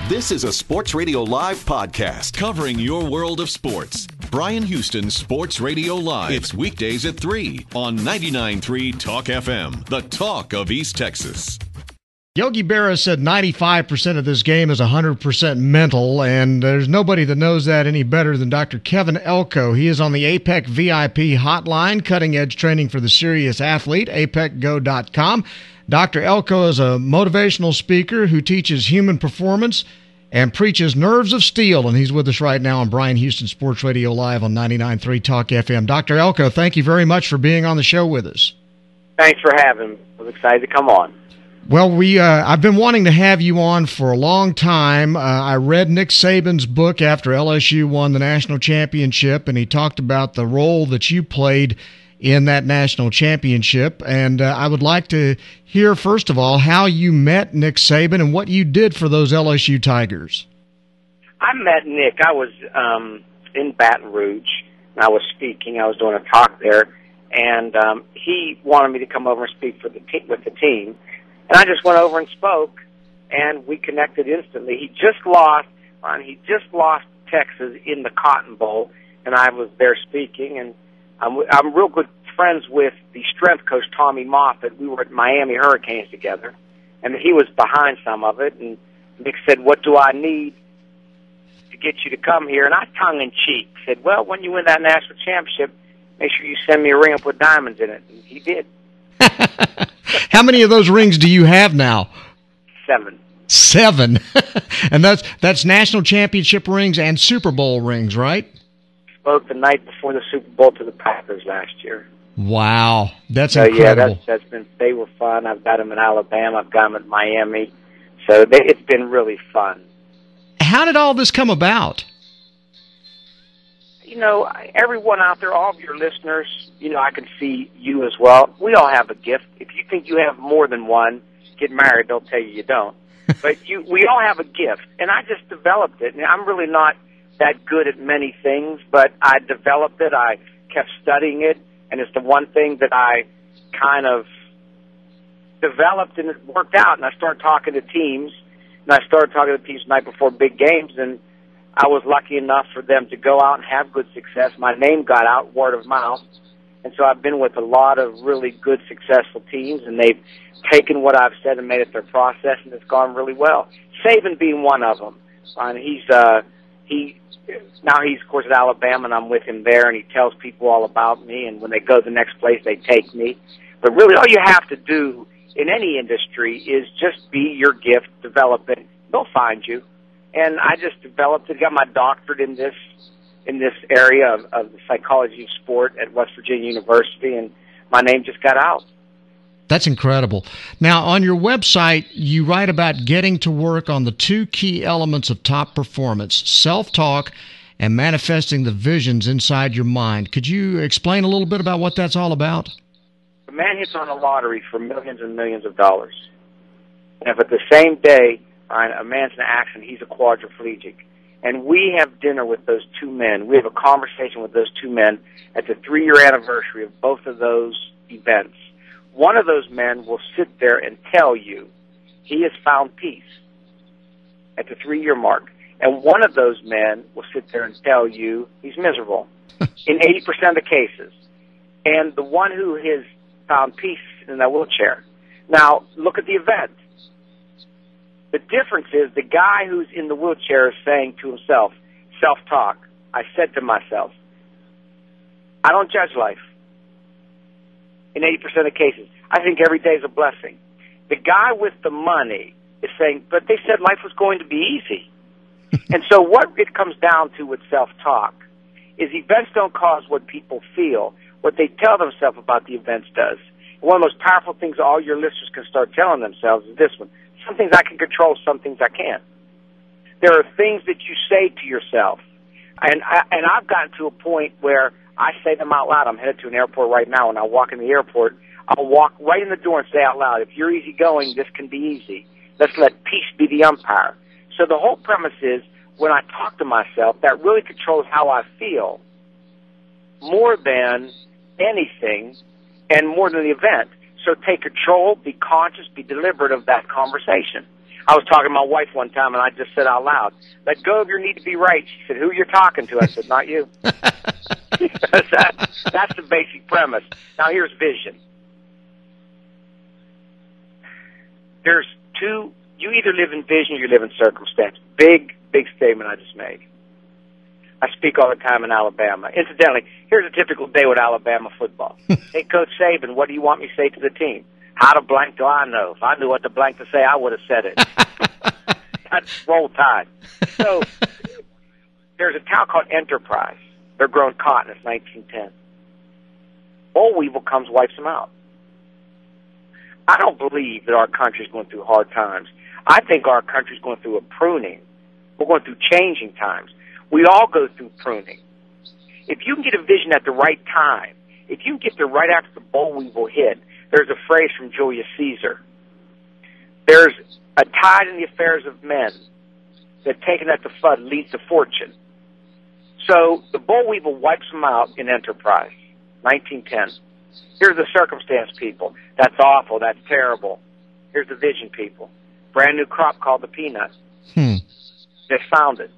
This is a Sports Radio Live podcast covering your world of sports. Bryan Houston's Sports Radio Live. It's weekdays at 3 on 99.3 Talk FM, the talk of East Texas. Yogi Berra said 95% of this game is 100% mental, and there's nobody that knows that any better than Dr. Kevin Elko. He is on the APEC VIP hotline, cutting-edge training for the serious athlete, apecgo.com. Dr. Elko is a motivational speaker who teaches human performance and preaches nerves of steel, and he's with us right now on Bryan Houston Sports Radio Live on 99.3 Talk FM. Dr. Elko, thank you very much for being on the show with us. Thanks for having me. I was excited to come on. Well, I've been wanting to have you on for a long time. I read Nick Saban's book after LSU won the national championship, and he talked about the role that you played in that national championship. And I would like to hear, first of all, how you met Nick Saban and what you did for those LSU Tigers. I met Nick. I was in Baton Rouge, and I was speaking. I was doing a talk there, and he wanted me to come over and speak with the team. And I just went over and spoke, and we connected instantly. He just lost Texas in the Cotton Bowl, and I was there speaking, and I'm real good friends with the strength coach, Tommy Moffitt. We were at Miami Hurricanes together, and he was behind some of it. And Nick said, "What do I need to get you to come here?" And I tongue-in-cheek said, "Well, when you win that national championship, make sure you send me a ring and put diamonds in it." And he did. How many of those rings do you have now? 7. 7. And that's national championship rings and Super Bowl rings, right? Spoke the night before the Super Bowl to the Packers last year. Wow, that's incredible. Yeah, they were fun. I've got them in Alabama. I've got them in Miami. So it's been really fun. How did all this come about? You know, everyone out there, all of your listeners, you know, I can see you as well. We all have a gift. If you think you have more than one, get married. They'll tell you don't. But we all have a gift, and I just developed it. And I'm really not that good at many things, but I developed it. I kept studying it, and it's the one thing that I kind of developed, and it worked out. And I started talking to teams, and I started talking to teams the night before big games, and I was lucky enough for them to go out and have good success. My name got out, word of mouth, and so I've been with a lot of really good, successful teams, and they've taken what I've said and made it their process, and it's gone really well. Saban being one of them. And now he's, of course, at Alabama, and I'm with him there, and he tells people all about me, and when they go to the next place, they take me. But really, all you have to do in any industry is just be your gift, develop it. They'll find you. And I just developed it, got my doctorate in this area of the psychology of sport at West Virginia University, and my name just got out. That's incredible. Now, on your website, you write about getting to work on the 2 key elements of top performance, self-talk and manifesting the visions inside your mind. Could you explain a little bit about what that's all about? A man hits on a lottery for millions and millions of dollars. And if at the same day, a man's in action, he's a quadriplegic. And we have dinner with those 2 men. We have a conversation with those 2 men at the 3-year anniversary of both of those events. One of those men will sit there and tell you he has found peace at the 3-year mark. And one of those men will sit there and tell you he's miserable in 80% of the cases. And the one who has found peace is in that wheelchair. Now, look at the event. The difference is the guy who's in the wheelchair is saying to himself, self-talk, I said to myself, I don't judge life. In 80% of the cases, I think every day is a blessing. The guy with the money is saying, but they said life was going to be easy. And so what it comes down to with self-talk is events don't cause what people feel. What they tell themselves about the events does. And one of the most powerful things all your listeners can start telling themselves is this one. Some things I can control, some things I can't. There are things that you say to yourself. And I've gotten to a point where I say them out loud. I'm headed to an airport right now. When I walk in the airport, I'll walk right in the door and say out loud, if you're easygoing, this can be easy. Let's let peace be the umpire. So the whole premise is, when I talk to myself, that really controls how I feel more than anything and more than the event. So take control, be conscious, be deliberate of that conversation. I was talking to my wife one time, and I just said out loud, "Let go of your need to be right." She said, "Who you're talking to?" I said, "Not you." That's the basic premise. Now here's vision. There's two. You either live in vision or you live in circumstance. Big statement I just made. I speak all the time in Alabama. Incidentally, here's a typical day with Alabama football. Hey, Coach Saban, what do you want me to say to the team? How to blank do I know? If I knew what to blank to say, I would have said it. That's roll tide. So there's a town called Enterprise. They're growing cotton. It's 1910. Boll weevil comes, wipes them out. I don't believe that our country's going through hard times. I think our country's going through a pruning. We're going through changing times. We all go through pruning. If you can get a vision at the right time, if you can get there right after the boll weevil hit, there's a phrase from Julius Caesar. There's a tide in the affairs of men that taken at the flood leads to fortune. So the boll weevil wipes them out in Enterprise, 1910. Here's the circumstance, people. That's awful. That's terrible. Here's the vision, people. Brand new crop called the peanut. They found it.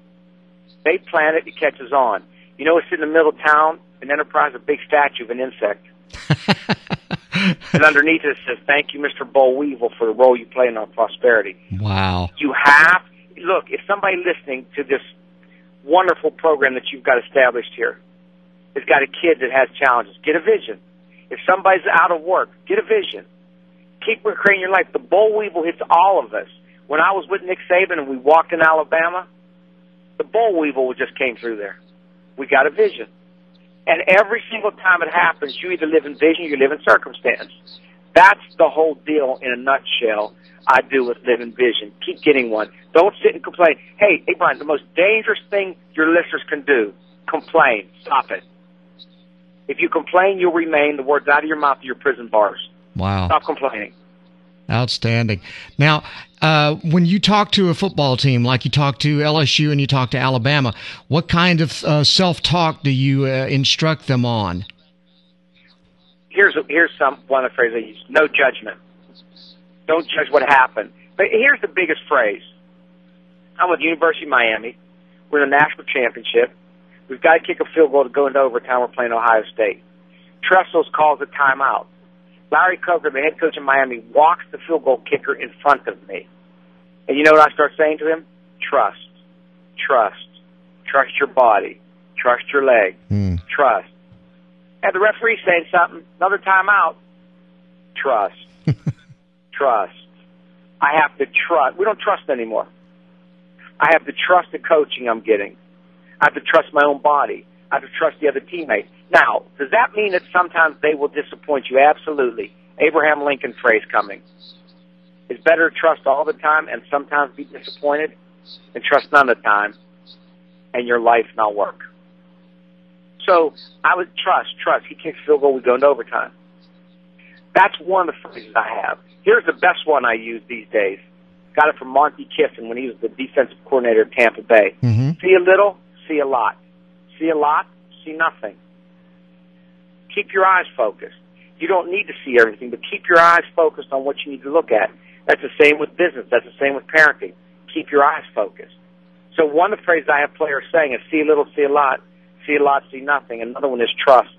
They plant it. It catches on. You know, it's in the middle of town, in Enterprise, a big statue of an insect. And underneath it says, "Thank you, Mr. Boll Weevil, for the role you play in our prosperity." Wow. You have, look, if somebody listening to this wonderful program that you've got established here has got a kid that has challenges, get a vision. If somebody's out of work, get a vision. Keep recreating your life. The boll weevil hits all of us. When I was with Nick Saban and we walked in Alabama, the boll weevil just came through there. We got a vision. And every single time it happens, you either live in vision or you live in circumstance. That's the whole deal in a nutshell I do with Live in Vision. Keep getting one. Don't sit and complain. Hey, Bryan, the most dangerous thing your listeners can do, complain. Stop it. If you complain, you'll remain. The words out of your mouth are your prison bars. Wow. Stop complaining. Outstanding. Now, when you talk to a football team, like you talk to LSU and you talk to Alabama, what kind of self-talk do you instruct them on? Here's one of the phrases I use. No judgment. Don't judge what happened. But here's the biggest phrase. I'm with the University of Miami. We're in the national championship. We've got to kick a field goal to go into overtime. We're playing Ohio State. Trestles calls a timeout. Larry Coker, the head coach of Miami, walks the field goal kicker in front of me. And you know what I start saying to him? Trust. Trust. Trust your body. Trust your leg. Trust. And the referee's saying something. Another timeout. Trust. Trust. I have to trust. We don't trust anymore. I have to trust the coaching I'm getting. I have to trust my own body. I have to trust the other teammates. Now, does that mean that sometimes they will disappoint you? Absolutely. Abraham Lincoln phrase coming. It's better to trust all the time and sometimes be disappointed than trust none of the time and your life not work. So I would trust. He kicks field goal, we go into overtime. That's one of the phrases I have. Here's the best one I use these days. Got it from Monty Kiffin when he was the defensive coordinator of Tampa Bay. See a little, see a lot. See a lot, see nothing. Keep your eyes focused. You don't need to see everything, but keep your eyes focused on what you need to look at. That's the same with business. That's the same with parenting. Keep your eyes focused. So one of the phrases I have players saying is see a little, see a lot, see nothing. Another one is trust.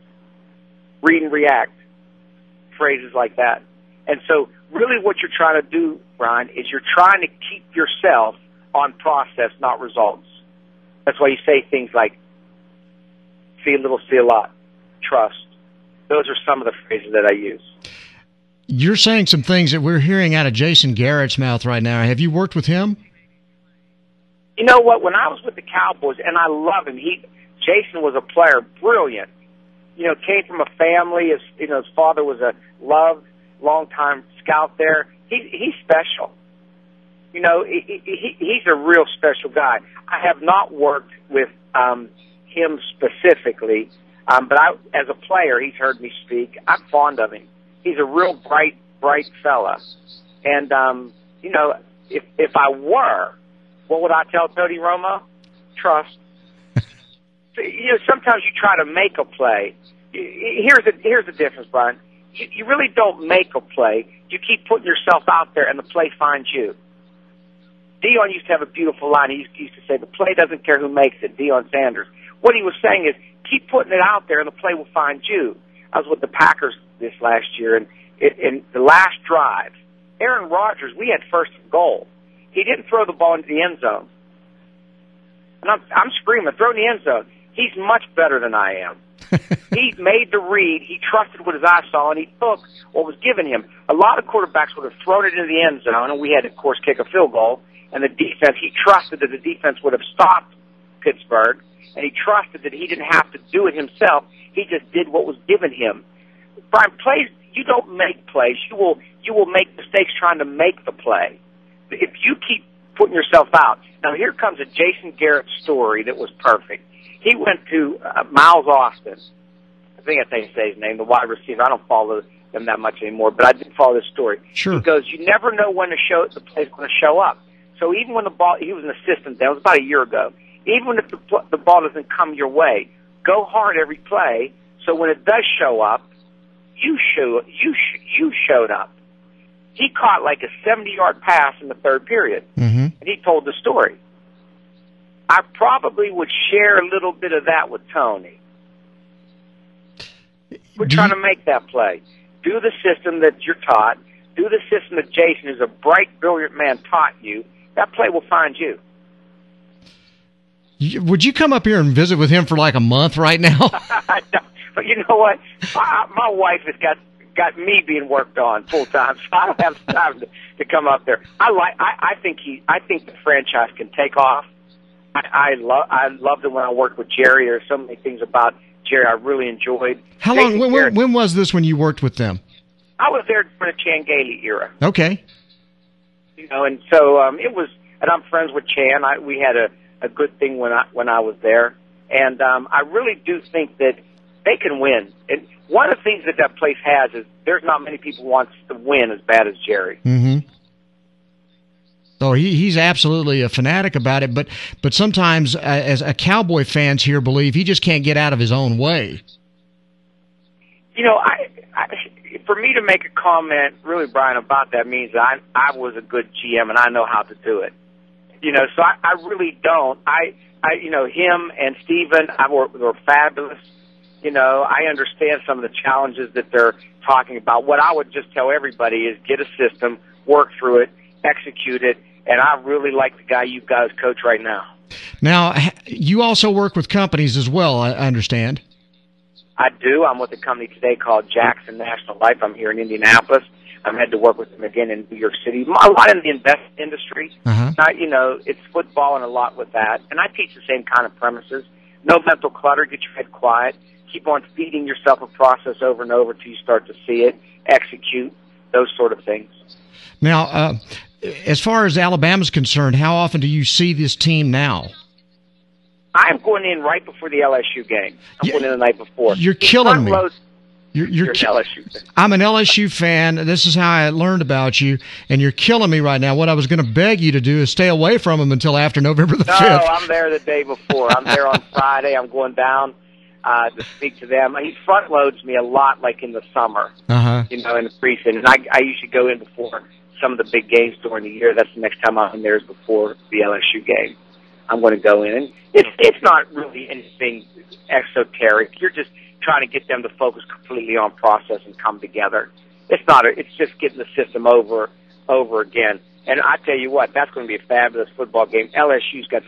Read and react. Phrases like that. And so really what you're trying to do, Bryan, is you're trying to keep yourself on process, not results. That's why you say things like see a little, see a lot, trust. Those are some of the phrases that I use. You're saying some things that we're hearing out of Jason Garrett's mouth right now. Have you worked with him? You know what? When I was with the Cowboys, and I love him, Jason was a player, brilliant. You know, came from a family. His father was a loved, long-time scout there. He's special. You know, he's a real special guy. I have not worked with him specifically, but as a player, he's heard me speak. I'm fond of him. He's a real bright fella. And, you know, if I were, what would I tell Tony Romo? Trust. You know, sometimes you try to make a play. Here's the difference, Bryan. You really don't make a play. You keep putting yourself out there, and the play finds you. Deion used to have a beautiful line. He used to say, the play doesn't care who makes it, Deion Sanders. What he was saying is, keep putting it out there and the play will find you. I was with the Packers this last year, and in the last drive, Aaron Rodgers, we had first and goal. He didn't throw the ball into the end zone. And I'm screaming, throw in the end zone. He's much better than I am. He made the read. He trusted what his eyes saw, and he took what was given him. A lot of quarterbacks would have thrown it into the end zone, and we had to, of course, kick a field goal. And the defense, he trusted that the defense would have stopped Pittsburgh, and he trusted that he didn't have to do it himself. He just did what was given him. Bryan, plays, you don't make plays. You will make mistakes trying to make the play. If you keep putting yourself out. Now, here comes a Jason Garrett story that was perfect. He went to Miles Austin. I think that's how you say his name, the wide receiver. I don't follow them that much anymore, but I did follow this story. Sure. He goes, you never know when the play's going to show up. So even when the ball, he was an assistant there, it was about a year ago. Even if the ball doesn't come your way, go hard every play. So when it does show up, you showed up. He caught like a 70-yard pass in the third period, and he told the story. I probably would share a little bit of that with Tony. We're trying to make that play. Do the system that you're taught. Do the system that Jason, who's a bright, brilliant man, taught you. That play will find you. Would you come up here and visit with him for like a month right now? But you know what? My wife has got me being worked on full time, so I don't have time to come up there. I think the franchise can take off. I loved it when I worked with Jerry. There's so many things about Jerry I really enjoyed. How long? When was this when you worked with them? I was there during the Chan Gailey era. Okay. You know, and so it was. And I'm friends with Chan. We had a good thing when I was there, and I really do think that they can win. And one of the things that place has is there's not many people who wants to win as bad as Jerry. Mm-hmm. So he's absolutely a fanatic about it, but sometimes as a Cowboy fans here believe he just can't get out of his own way. You know, for me to make a comment, really, Bryan, about that means I was a good GM and I know how to do it. You know, so I really don't. You know, him and Steven, were fabulous. You know, I understand some of the challenges that they're talking about. What I would just tell everybody is get a system, work through it, execute it, and I really like the guy you guys coach right now. Now, you also work with companies as well, I understand. I do. I'm with a company today called Jackson National Life. I'm here in Indianapolis. I'm headed to work with them again in New York City. A lot in the investment industry. You know, it's football and a lot with that. And I teach the same kind of premises. No mental clutter. Get your head quiet. Keep on feeding yourself a process over and over till you start to see it. Execute. Those sort of things. Now, as far as Alabama's concerned, how often do you see this team now? I'm going in right before the LSU game. I'm going in the night before. You're killing me. You're an LSU fan. I'm an LSU fan. This is how I learned about you, and you're killing me right now. What I was going to beg you to do is stay away from them until after November the 5th. No, I'm there the day before. I'm there on Friday. I'm going down to speak to them. He front loads me a lot, like in the summer, you know, in the preseason. And I usually go in before some of the big games during the year. That's the next time I'm in there is before the LSU game. I'm going to go in. And it's not really anything exoteric. You're just trying to get them to focus completely on process and come together. It's just getting the system over again. And I tell you what, that's going to be a fabulous football game. LSU's got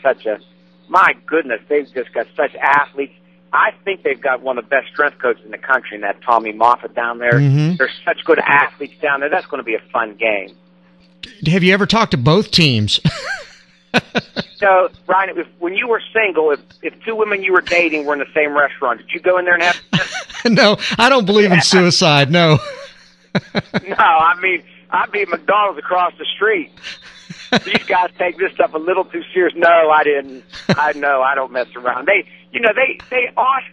my goodness, they've just got such athletes. I think they've got one of the best strength coaches in the country in that Tommy Moffitt down there. There's such good athletes down there. That's going to be a fun game. Have you ever talked to both teams? So, Bryan, when you were single, if two women you were dating were in the same restaurant, did you go in there and have... No, I don't believe in suicide, no. No, I mean, I'd be at McDonald's across the street. These guys take this stuff a little too serious. No, I didn't. I don't mess around. They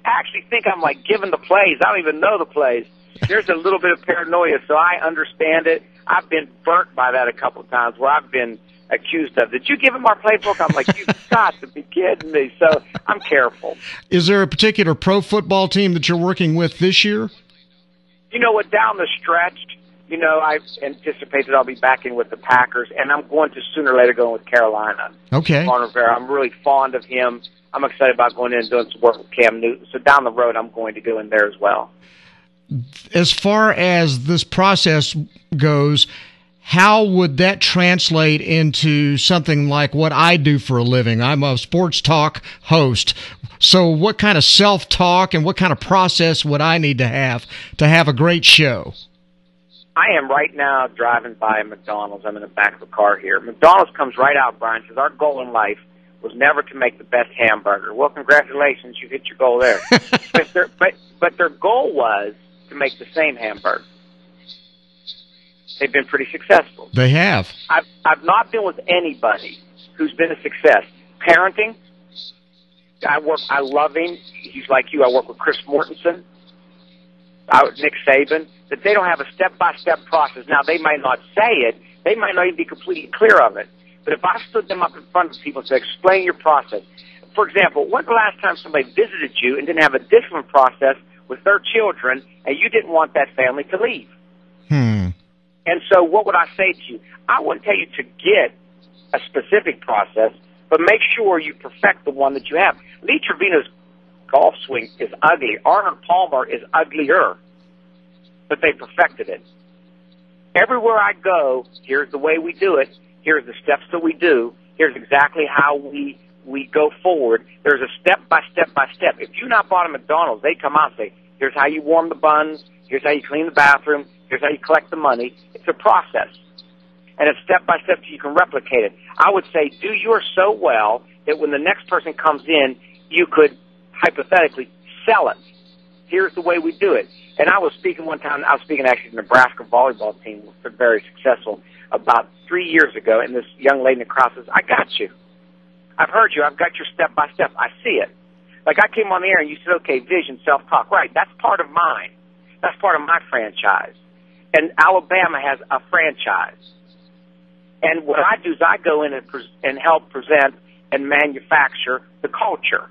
actually think I'm like giving the plays. I don't even know the plays. There's a little bit of paranoia, so I understand it. I've been burnt by that a couple of times where I've been accused of, did you give him our playbook? I'm like, you've got to be kidding me. So I'm careful. Is there a particular pro football team that you're working with this year? You know what, down the stretch, You know, I anticipate that I'll be back in with the Packers, and I'm going to sooner or later go with Carolina. Okay. Ron Rivera, I'm really fond of him. I'm excited about going in and doing some work with Cam Newton. So down the road, I'm going to go in there as well. As far as this process goes, how would that translate into something like what I do for a living? I'm a sports talk host. So what kind of self-talk and what kind of process would I need to have a great show? I am right now driving by a McDonald's. I'm in the back of the car here. McDonald's comes right out, Brian, says our goal in life was never to make the best hamburger. Well, congratulations, you hit your goal there. but their goal was to make the same hamburger. They've been pretty successful. They have. I've not been with anybody who's been a success. Parenting, I love him. He's like you. I work with Chris Mortensen, Nick Saban, that they don't have a step-by-step process. Now, they might not say it. They might not even be completely clear of it. But if I stood them up in front of people and said, explain your process. For example, when's the last time somebody visited you and didn't have a discipline process with their children and you didn't want that family to leave? And so what would I say to you? I wouldn't tell you to get a specific process, but make sure you perfect the one that you have. Lee Trevino's golf swing is ugly. Arnold Palmer is uglier, but they perfected it. Everywhere I go, here's the way we do it. Here's the steps that we do. Here's exactly how we go forward. There's a step-by-step. If you're not bought at McDonald's, they come out and say, here's how you warm the buns. Here's how you clean the bathroom. Here's how you collect the money. It's a process. And it's step-by-step so you can replicate it. I would say do yours so well that when the next person comes in, you could hypothetically sell it. Here's the way we do it. And I was speaking one time, I was speaking actually to the Nebraska volleyball team, which was very successful, about 3 years ago, and this young lady in the crowd says, I got you. I've heard you. I've got your step-by-step. I see it. Like I came on the air and you said, okay, vision, self-talk. Right, that's part of mine. That's part of my franchise. And Alabama has a franchise. And what I do is I go in and help present and manufacture the culture.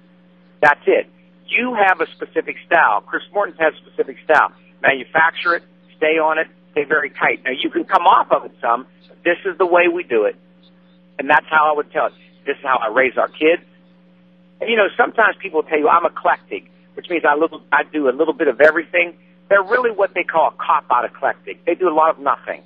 That's it. You have a specific style. Chris Morton has a specific style. Manufacture it, stay on it, stay very tight. Now, you can come off of it some. But this is the way we do it. And that's how I would tell it. This is how I raise our kids. And, you know, sometimes people tell you I'm eclectic, which means I do a little bit of everything. They're really what they call a cop-out eclectic. They do a lot of nothing.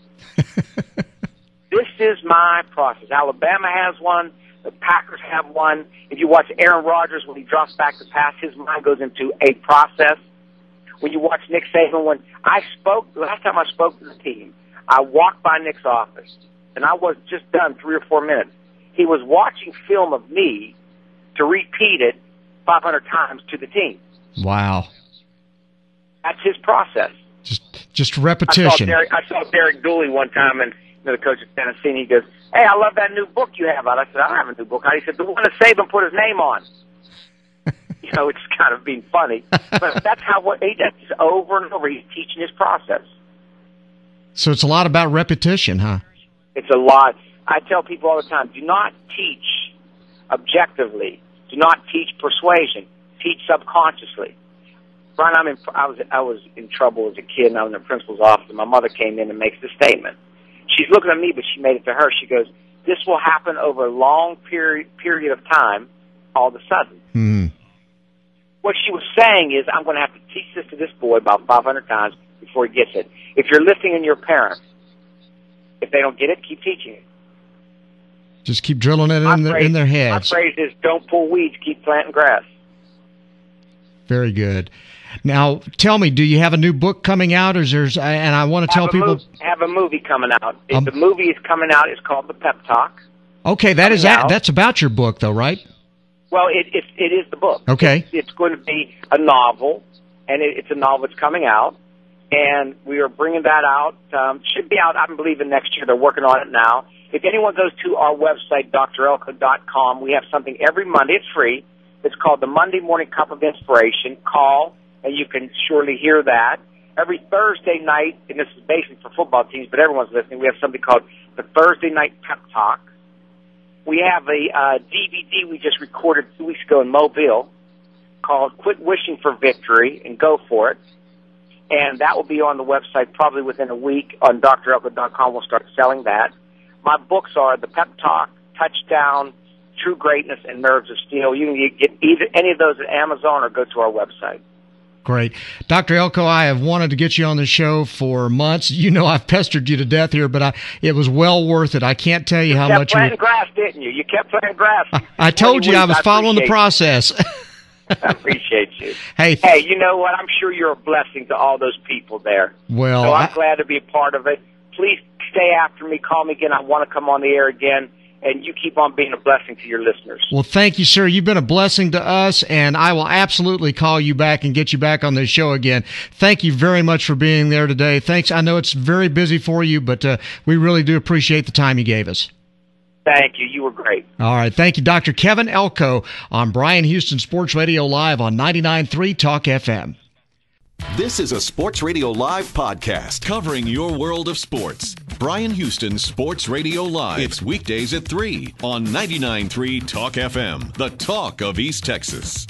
This is my process. Alabama has one. The Packers have one. If you watch Aaron Rodgers when he drops back to pass, his mind goes into a process. When you watch Nick Saban, last time I spoke to the team, I walked by Nick's office, and I was just done 3 or 4 minutes. He was watching film of me to repeat it 500 times to the team. Wow. That's his process. Just repetition. I saw Derek Dooley one time, and the coach of Tennessee, and he goes, hey, I love that new book you have out. I said, I don't have a new book out. He said, the one that Saban put his name on. You know, it's kind of being funny. But that's what he does over and over. He's teaching his process. So it's a lot about repetition, huh? It's a lot. I tell people all the time, do not teach objectively. Do not teach persuasion. Teach subconsciously. Brian, I was in trouble as a kid, and I was in the principal's office, and my mother came in and makes the statement. She's looking at me, but she made it to her. She goes, this will happen over a long period of time all of a sudden. Mm-hmm. What she was saying is, I'm going to have to teach this to this boy about 500 times before he gets it. If you're listening in your parents, if they don't get it, keep teaching it. Just keep drilling it in their heads. My phrase is, don't pull weeds, keep planting grass. Very good. Now, tell me, do you have a new book coming out, or is there? And I want to tell people have a movie coming out. The movie is coming out. It's called The Pep Talk. Okay, that's about your book, though, right? Well, it is the book. Okay, it's going to be a novel, and it's a novel that's coming out, and we are bringing that out. Should be out, I believe, in next year. They're working on it now. If anyone goes to our website, drelko.com, we have something every Monday. It's free. It's called the Monday Morning Cup of Inspiration. Call, and you can surely hear that. Every Thursday night, and this is basically for football teams, but everyone's listening, we have something called the Thursday Night Pep Talk. We have a DVD we just recorded 2 weeks ago in Mobile called Quit Wishing for Victory and Go For It. and that will be on the website probably within a week. On drelko.com, we'll start selling that. My books are The Pep Talk, Touchdown, True Greatness, and Nerves of Steel. You can get either any of those at Amazon or go to our website. Great. Dr. Elko, I have wanted to get you on the show for months. You know I've pestered you to death here, but it was well worth it. I can't tell you how much you kept playing grass, didn't you? You kept playing grass. I told you I was following the process. I appreciate you. Hey, you know what? I'm sure you're a blessing to all those people there. Well, so I'm glad to be a part of it. Please stay after me. Call me again. I want to come on the air again. And you keep on being a blessing to your listeners. Well, thank you, sir. You've been a blessing to us, and I will absolutely call you back and get you back on this show again. Thank you very much for being there today. Thanks. I know it's very busy for you, but we really do appreciate the time you gave us. Thank you. You were great. All right. Thank you, Dr. Kevin Elko on Bryan Houston Sports Radio Live on 99.3 Talk FM. This is a Sports Radio Live podcast covering your world of sports. Bryan Houston Sports Radio Live. It's weekdays at 3 on 99.3 Talk FM, the talk of East Texas.